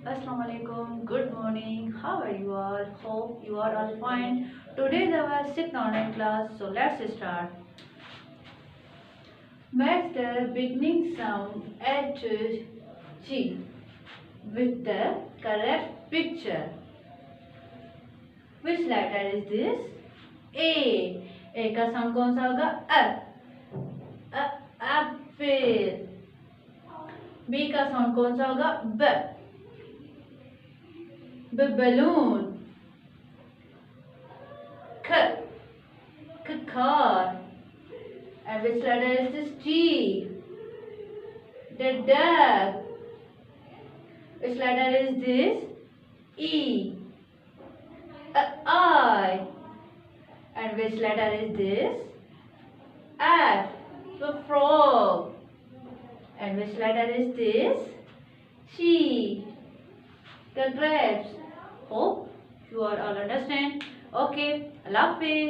Assalamu alaikum. Good morning. How are you all? Hope you are all fine. Today is our sixth online class, so let's start. Match the beginning sound H G with the correct picture. Which letter is this? A. A का sound कौन सा होगा? Apple. B का sound कौन सा होगा? balloon. Car. And which letter is this? G. The duck. Which letter is this? E. I. And which letter is this? F. The frog. And which letter is this? G. The grapes. Hope you all understand. Okay. Allah Hafiz.